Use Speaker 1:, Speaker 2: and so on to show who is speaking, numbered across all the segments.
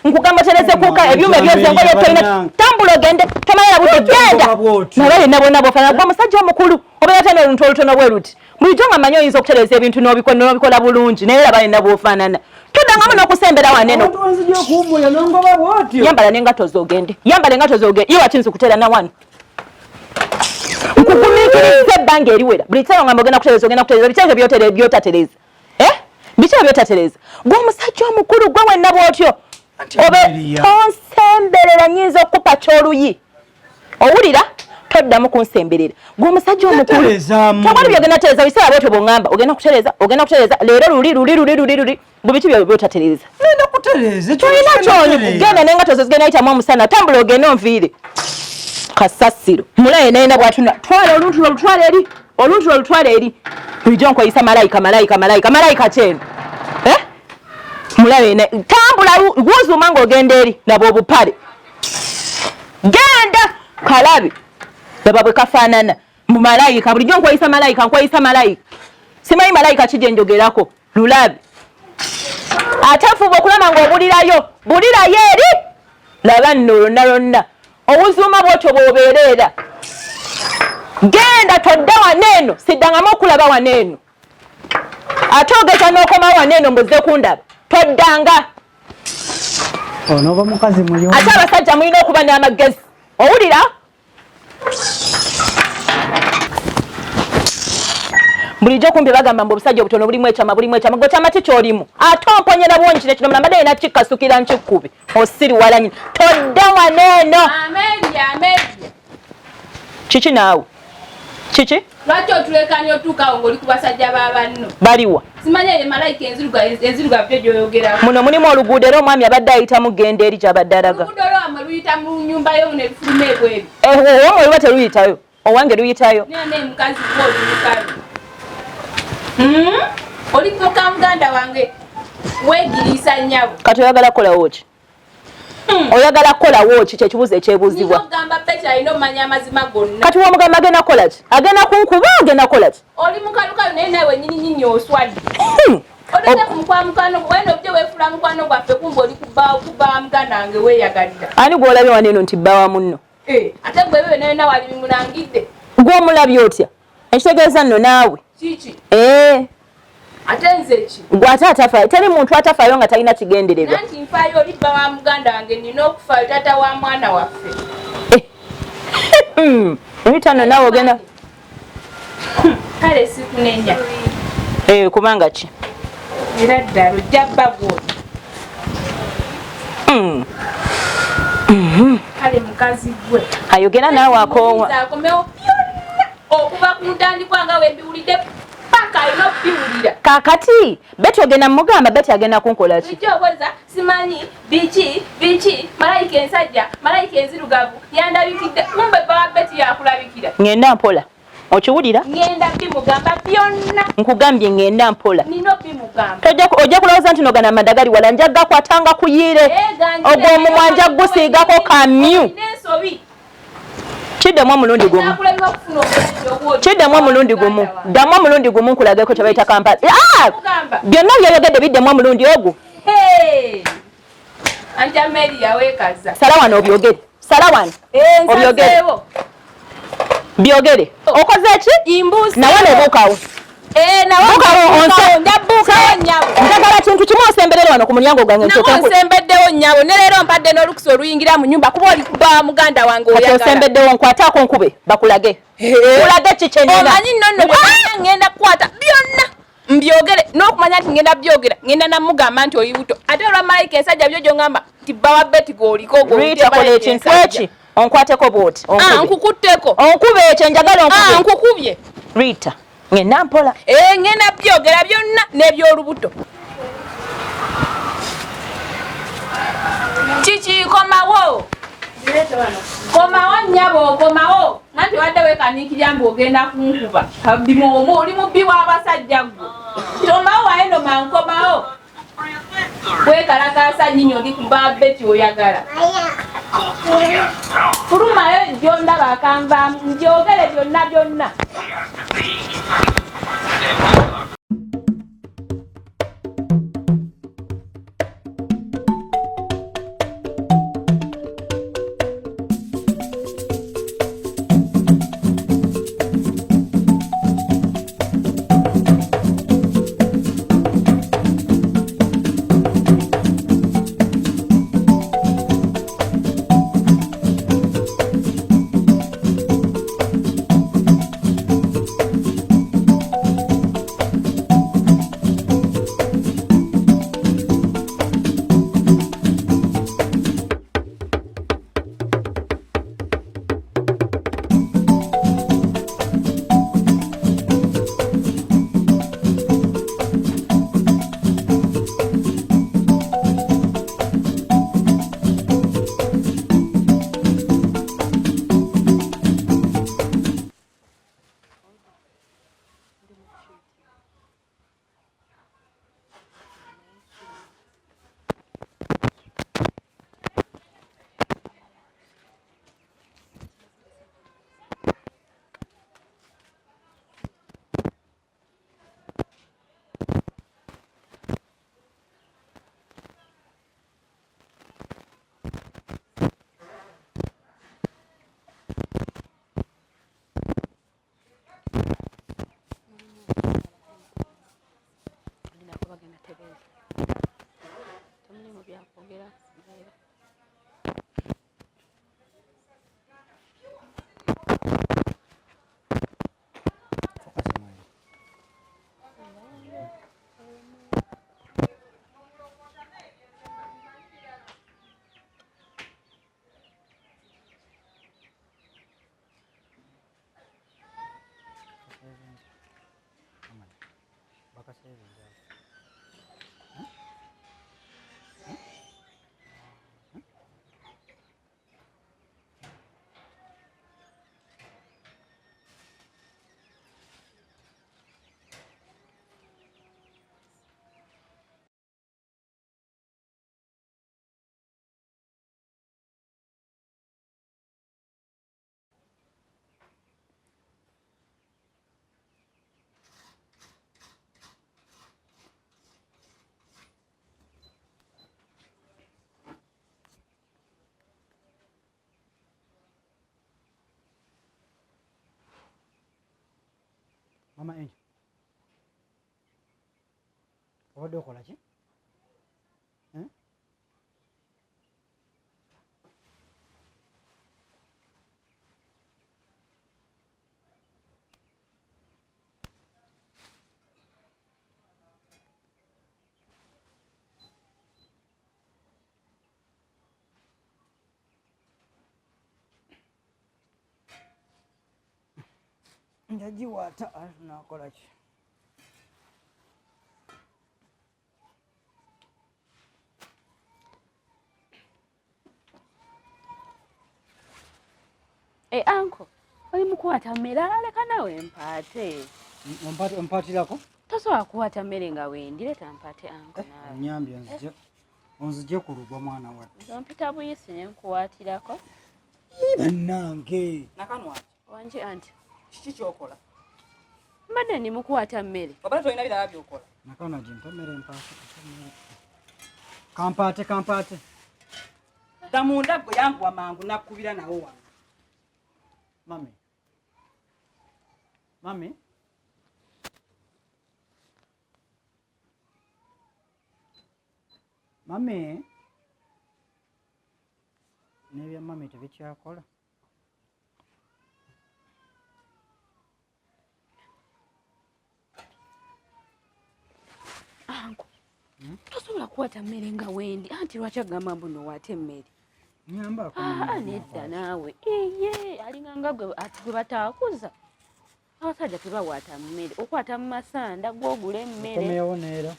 Speaker 1: nkugamba tereze kuka ebyuma byose ngoye toina tambula gende tamala bude genda nabaye nabona bofana gwa musajja omukulu obera tano olutono bweruti mulijonga manyo yinzo kutereza ebintu nobikola bulungi naye labaye nabofanana tudanga muno kusembera waneno
Speaker 2: onzije kumbuya nongoba bwotyo
Speaker 1: yambala nengato zogende yambala nengato zogende iwa tinzu kutera na wanu nkukumikirize bange eriwera bulitano ngamba ogenda kutereza bitenge byotere byotatereza bicha byotatereza gwa musajja omukulu gwa wenna bwotyo obe onsemberera nyinza okupa kyoluyi owulira toddamu kunsemberera gwa musajja omukulu tawali byogenda tereza bisaba bwotyo bongamba ogenda kutereza leero luli bubichi byotatereza
Speaker 2: nenda kutereza
Speaker 1: toyina kyonyi genda nengato zigenda yitamu omusana tambula ogenda onviire kasasiro mulaye nenda bwatuna twala olutwala eri bulijjo nkweyisa malayika kyeno mulaye tambula gwozuma ng'ogenda eri nabo obupale genda kalabi laba bwe kafaanana mu malayika bulijjo nkweyisa malayika simanyi malayika kijje njogerako lulabi ate nfuba okulaba ng'obulirayo bulirayo eri laba nno lonna obuzuma bwotyo bw'obeereera genda todda waneeno siddangamu okulaba waneeno ate ogeza n'okoma waneeno mbuzze kundaba toddanga
Speaker 2: onoba mukazi muyo
Speaker 1: ate abasajja mulina okuba n'amagezi owulira bulijjo kumpi bagamba mbu obusajja obutono bulimu ekyama gwe kyama ki kyolimu ate omponyera bwonjire kino munambadde yina kikkasukira nkikkubi osiriwala nyina todda waneeno kiki naawe kiki
Speaker 3: lwaki otulekanye otuukawo ng'oli ku basajja b'abanno
Speaker 1: baliwa
Speaker 3: simanya ye malayika enzirugavu byo gy'oyogerako
Speaker 1: muno mulimu oluguudo era omwami abadde ayitamu genda eri gy'abadde alaga
Speaker 3: oluguudo lwamwe luyita mu nnyumba yo nebifuluma ebweru
Speaker 1: omwe luba teruyitayo owange luyitayo
Speaker 3: nene mukazi gwoli mukazi oli muka muganda wange weegiriisa nnyabo
Speaker 1: kati oyagala kukolawo ki oyagala kukolawo ki kyekibuuzo ekyebuuzibwa
Speaker 3: ogamba peti alina omanya amazima gonna
Speaker 1: kati womugamba agenda kukola ki agenda kunkuba agenda kukola ki
Speaker 3: oli mukalukalu naye nawe wenyininyinyi oswadde olina kumukwanukano wena obuje weefula mukwano gwaffe kumba oli kubba muganda wange weeyagalira
Speaker 1: ani gwolabye waneeno nti bbawa munno
Speaker 3: ate gwebebe naye wali bimunangidde
Speaker 1: gw'omulabye otya ekitegeeza nno naawe
Speaker 3: kiki ate nze ki
Speaker 1: gwe ate atafaayo teri muntu atafaayo nga talina kigendererwa
Speaker 3: nanti nfaayo oli bba wa muganda wange nina okufaayo tata wa mwana waffe
Speaker 1: oyitano naawe ogenda
Speaker 3: kale sikunenya
Speaker 1: kubanga ki
Speaker 3: era ddala ojja bba gwoli kale mukazi gwe
Speaker 1: ayogera naawe akoowa
Speaker 3: akomewo byonna okuva ku ntandikwa nga webiwulidde paka alina okubiwulira
Speaker 1: kakati beti ogenda mugamba beti agenda kunkola ki
Speaker 3: ekyoboza simanyi biki malayika ensajja malayika enzirugavu yandabikidde kumbe bawa beti yakulabikira
Speaker 1: ngenda mpola okiwulira
Speaker 3: ngenda bimugamba byonna
Speaker 1: nkugambye ngenda mpola
Speaker 3: nina bimugamba
Speaker 1: ojja kulowooza nti nogana madagali wala njaga kwatanga kuyire ogw'omumwa nja gusiigako kamyu kiddemu omulundi gumu kiddemu omulundi gumu ddamu omulundi gumu nkulageko kye bayita kampala byonna byoyogedde biddemu omulundi ogwo sala wano obyogere sala wano obyogere byogere okoze ki nawe nebuukawo njagala kintu kimu osemberere wano ku mulyango gwange
Speaker 3: nsembeddewo nnyabo ne leero mpadde n'olukusa oluyingira mu nyumba kuba oli kuba muganda wange oyagala
Speaker 1: osembeddewo nkwataako nkube bakulage kulage kikyenina
Speaker 3: omanyi nonno ngenda kukwata byonna mbyogere n'okumanya nti ngenda byogera ngenda namugamba nti oli buto ate olwa malayika ensajja byo gyongamba nti bbawa beti gwoliko
Speaker 1: ritakola ekintu eki onkwateko bwoti
Speaker 3: nkukutteko
Speaker 1: onkube ekyo njagala onkube
Speaker 3: nkukubye
Speaker 1: rita ngenda mpola
Speaker 3: ngenda byogera byonna n'ebyolubuto kiki komawo nnyabo komawo nanti wadde wekaniikirya mbu ogenda kunkuba bimwomu oli mubbi w'abasajja gwe tomawo waeno mankomawo wekalakasa nyinyi oli kuba beti oyagala fulumayo gyondaba akanvaamu ngyogere byonna
Speaker 2: Mama Angel. Obadde okola ki? Njagiwaata nakola ki?
Speaker 1: Anko, oli mukwata mmere aleka nawe mpaate.
Speaker 2: Ompaatirako?
Speaker 1: Tosobola kukwata mmere nga wendi, leeta mpaate anko naawe.
Speaker 2: Onyambye onzigye ku lugo mwana wattu.
Speaker 1: Ompita buyisi ne nkuwaatirako.
Speaker 2: Bannange.
Speaker 4: Nakanwagi.
Speaker 1: Wangi anti.
Speaker 4: Kiki ky'okola?
Speaker 1: Mbadde ndi mukwata mmere.
Speaker 4: Obadde tolina birala by'okola?
Speaker 2: Nakanwagi mpa mmere mpaate. Kampaate.
Speaker 4: Dda munda ggwe yanguwa mangu nakkubira nawo wano.
Speaker 2: Mami? N'ebya mami tebikyakola?
Speaker 1: Anko, tosobola kukwata mmere nga wendi, anti lwaki agamba mbu nowaate emmere?
Speaker 2: Nyambako.
Speaker 1: Nedda naawe. Alinganga gwe bataakuza. Abasajja tebawaata mmere. Okwata mu masanda gw'ogula emmere.
Speaker 2: Okomyewo neera.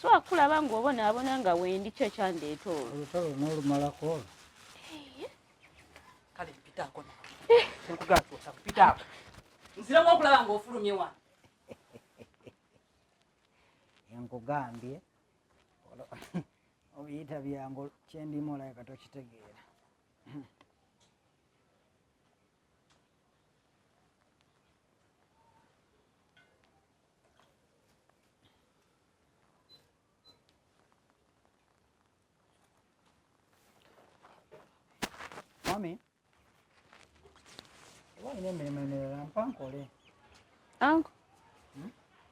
Speaker 1: Sobola kulaba ng'obonaabona nga wendi kyo ekyandeeta olwo.
Speaker 2: Olutalo n'olumalako olwo.
Speaker 4: Kale mpitaako nawe. Senkugatuusa mpitaako. Nziramu okulaba ng'ofulumye wano.
Speaker 2: Nkugambye obiyita byangu kyendimu olabika tokitegeera. Mami, oba olina emirimu emirala mpa nkole.
Speaker 1: Anko,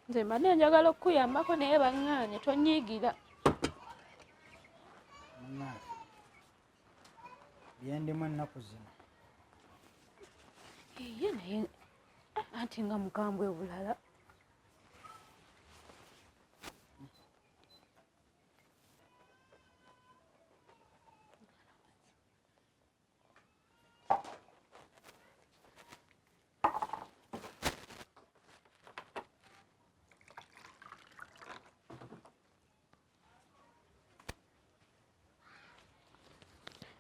Speaker 1: nze mbadde njagala okukuyambako naye baŋŋaanye tonyiigira.
Speaker 2: Byendimu ennaku zino.
Speaker 1: Naye anti nga mukambwe bulala.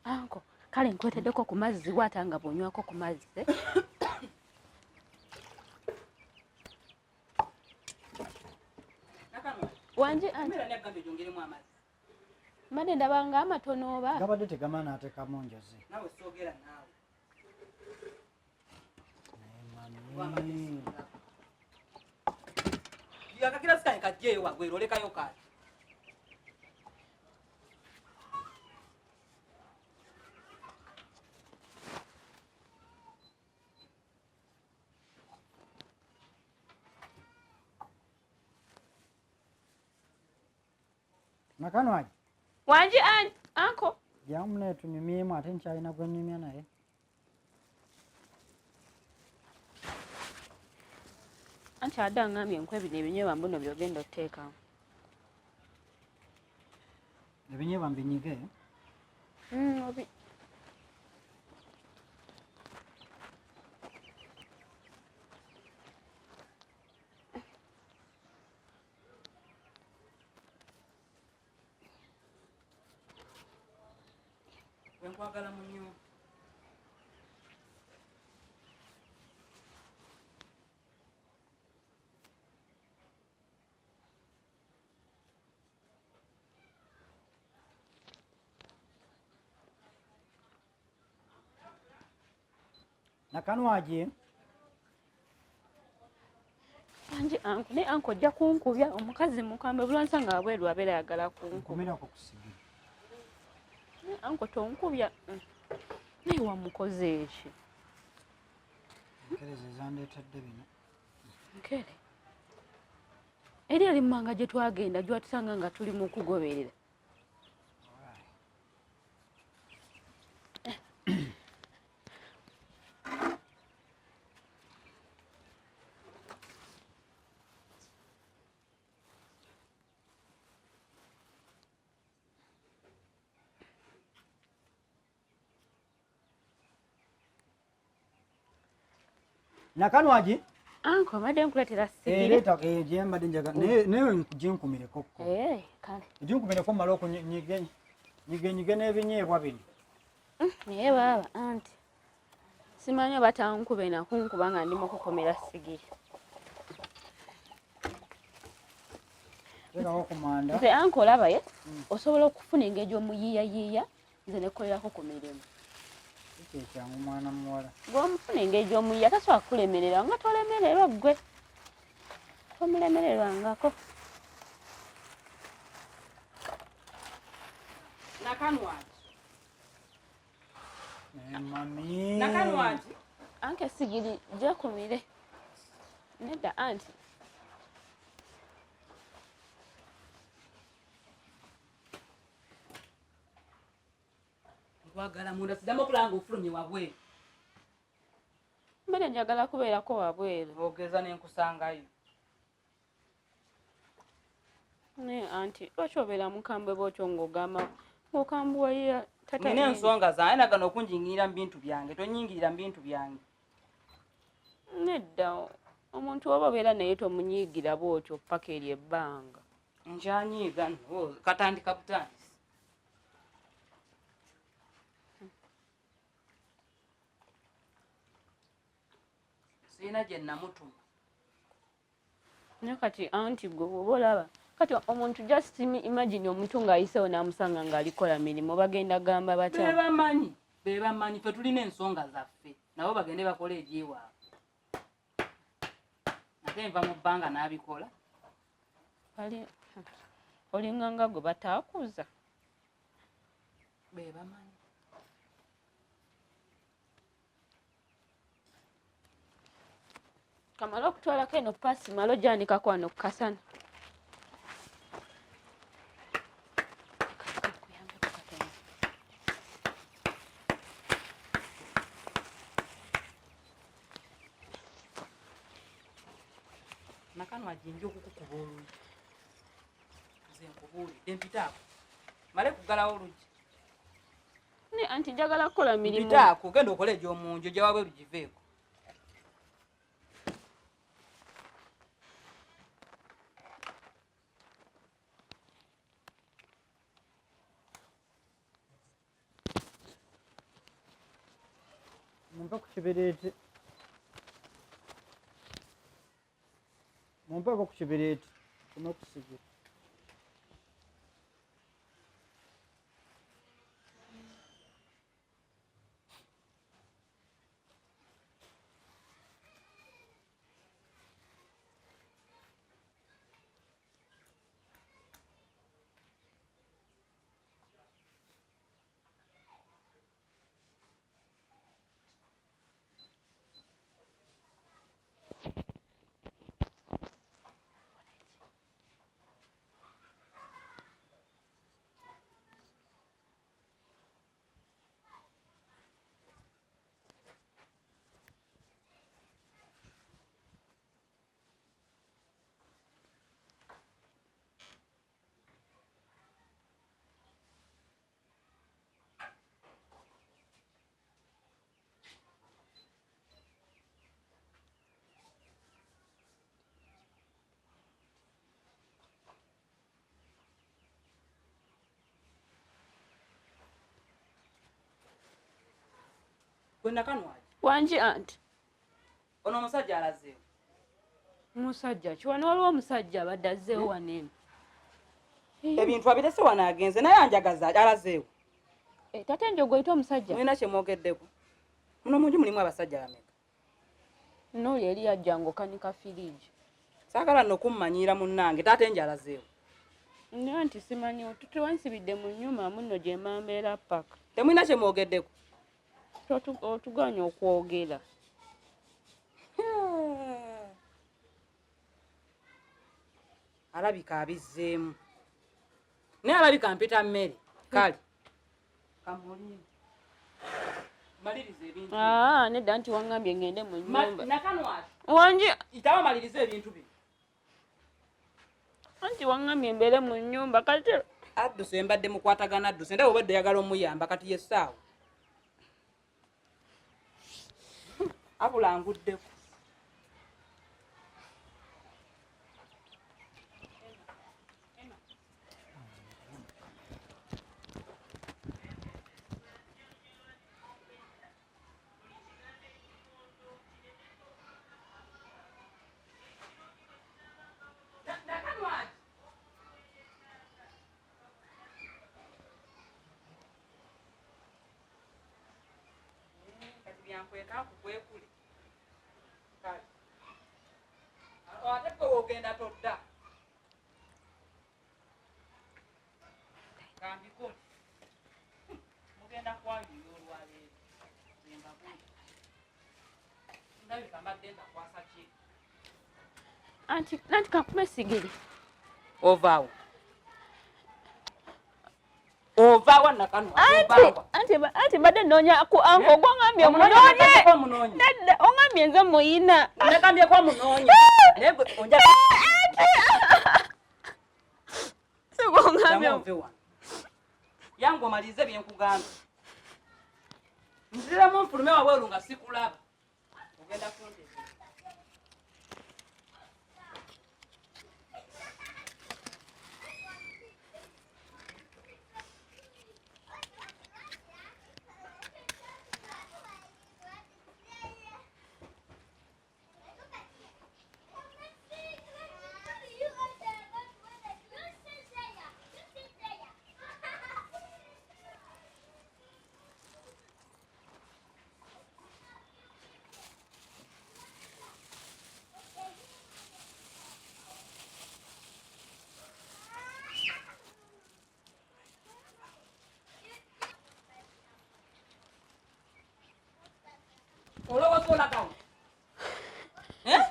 Speaker 1: Anko, kale nkweteddeko ku mazzi waata nga bw'onywako ku mazzi. Wangi anti. Mbadde ndaba nga amatono oba.
Speaker 2: Gabadde tegamala n'ateekamu njozi.
Speaker 4: Naawe soogera naawe. Yakakira sikanye kajjeeyo wagwera olekayo kaati.
Speaker 2: Nakanwagi,
Speaker 3: Wanji anko.
Speaker 2: Jamune tunyumiemu ate nkyalina gwe nnyumya naye.
Speaker 3: Anti adda ngambye nkwe bino ebinyeebwa mbuno by'ogenda otteekamu.
Speaker 2: Ebinyeebwa mbinyige?
Speaker 3: Obi.
Speaker 4: Wenkwagala munyo.
Speaker 2: Nakanwagi.
Speaker 3: Wanji anko ne anko ojja kunkubya omukazi mukambe bulwansa nga abweru abeera ayagala
Speaker 2: Nkumira ko kusigira.
Speaker 3: Ne anko tonkubya. Naye wamukoze ki?
Speaker 2: Nkereze zandeetedde bino.
Speaker 3: Nkere. Eri ali mmanga gye twagenda gyatusanga nga tuli mu kugoberera.
Speaker 2: Nakanwagi?
Speaker 3: Anko mbadde nkuleetera sigiri.
Speaker 2: Leeta gye mbadde njagala. Naye ginkumireko.
Speaker 3: Kale.
Speaker 2: Ginkumireko mmala okunyige n'ebinyeebwa bino.
Speaker 3: Naye baaba anti. Simanyi batankube nakunkuba nga ndi mu kukomera sigiri.
Speaker 2: Teekawo ku manda.
Speaker 3: Nze anko olaba ye osobola okufuna engeri gy'omuyiiyayiiya nze ne kkolerako ku mirimu.
Speaker 2: Ekyangu mwana muwala.
Speaker 3: Gw'omufuna engeri gy'omuyiiya tasobola kulemerera nga tolemererwa ggwe. Tomulemererwangako.
Speaker 4: Nakanwagi.
Speaker 2: Mami.
Speaker 4: Nakanwagi.
Speaker 3: Anke sigiri gyekumire. Nedda anti.
Speaker 4: Nkwagala munda siddamu okulanga ofulumye wabweru.
Speaker 3: Mbere njagala kubeerako wabweru.
Speaker 4: Ogeza n'enkusangayo.
Speaker 3: Naye anti lwaki obeera mukambwe bw'otyo ng'okambuwa ye tata.
Speaker 4: Nina ensonga zange nagana okunjingirira mu bintu byange tonyingirira mu bintu byange.
Speaker 3: Nedda omuntu oba obeera naye tomunyiigira bw'otyo paka eri ebbanga.
Speaker 4: Nkyanyiiga katandika butandisi. Sirina gye namutuma.
Speaker 3: Naye kati anti gwe oba olaba kati omuntu just imagine omuntu ng'ayiseewo n'amusanga ng'alikola mirimu bagenda gamba batya.
Speaker 4: Bebamanyi ffe tulina ensonga zaffe nabo bagende bakola egyewaabwe. Ate nva mu bbanga n'abikola.
Speaker 3: Olinganga gwe bataakuza.
Speaker 4: Bebamanyi.
Speaker 3: Kamala okutwalako eno paasi malo gyandikako wano ku kasana.
Speaker 4: Nakanwagi nja okukukuba oluggi. Nze nkubuulidde mpitaako. Male kuggalawo oluggi.
Speaker 3: Ne anti njagala kukola mirimu.
Speaker 4: Mpitaako genda okole egy'omunju gya wabweru giveeko.
Speaker 2: Mumpe ku kibireeti. Mumpeko ku kibireeti. N'okusigira.
Speaker 4: Gwe Nakanwagi.
Speaker 5: Wangi anti.
Speaker 4: Ono omusajja alazeewo.
Speaker 5: Musajja kiwano waliwo omusajja abadde azzeewo waneeno.
Speaker 4: Ebintu abirese wano agenze naye anjagaza alazeewo.
Speaker 5: Tate Njogo oyita omusajja.
Speaker 4: Mulina kye mwogeddeko. Muno munju mulimu abasajja bameka.
Speaker 5: N'oli eri yajja ng'okanika firiigi.
Speaker 4: Saagala nno kummanyiira munnange tate nje alazeewo.
Speaker 5: Naye nti simanyi otutte wansibidde mu nnyuma munno gye mambeera paka.
Speaker 4: Temulina kye mwogeddeko.
Speaker 5: Otuganya okwogera.
Speaker 4: Alabika abizzeemu. Naye alabika mpita mmere. Kale. Kamuli. Maliriza ebintu.
Speaker 5: Nedda nti waŋŋambye ngende mu nnyumba.
Speaker 4: Nakanwagi.
Speaker 5: Wangi.
Speaker 4: Itawa maliriza ebintu bino.
Speaker 5: Anti waŋŋambye mbeere mu nnyumba kati.
Speaker 4: Adduse mbadde mukwatagana adduse ndaba obadde yagala omuyamba kati yessaawo. Abula nguddeko. Kweka kukwekule. Kale. Ate ko ogenda todda. Kambiko. Mugenda kwayuyo olwaleero. Zemba bundi. Ndabi kambadde ndakwasa ki.
Speaker 5: Anti kakume sigiri.
Speaker 4: Ovaawo. Ovaawo Nakanwagi.
Speaker 5: Anti badde noonya ku anko gwangambye omunonye. Nedda ongambye nze muyina.
Speaker 4: Nakambye kwa munonye. Nego onja.
Speaker 5: Sigongambye.
Speaker 4: Yangu malize byenkugamba. Nzira mu mfulume wabweru nga sikulaba. Ogenda kunde.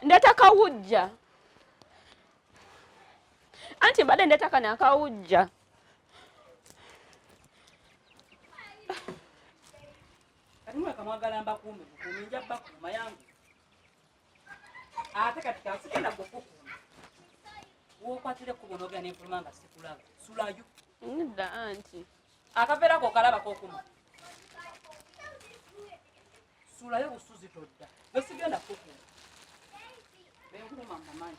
Speaker 5: Ndeta kawujja. Anti badde ndeta kana kawujja.
Speaker 4: Kanimwe kamwagala mbakuume bukuumi nja bakuuma yangu. Ate kati kasikenda gokukuma. Wokwatire ku bonoga n'enfuluma nga sikulaba. Sulayo.
Speaker 5: Nedda anti.
Speaker 4: Akaveera ko kalaba kokuma. Sulayo busuzi todda. Wesigenda kukuma. Benkuma mama manyi.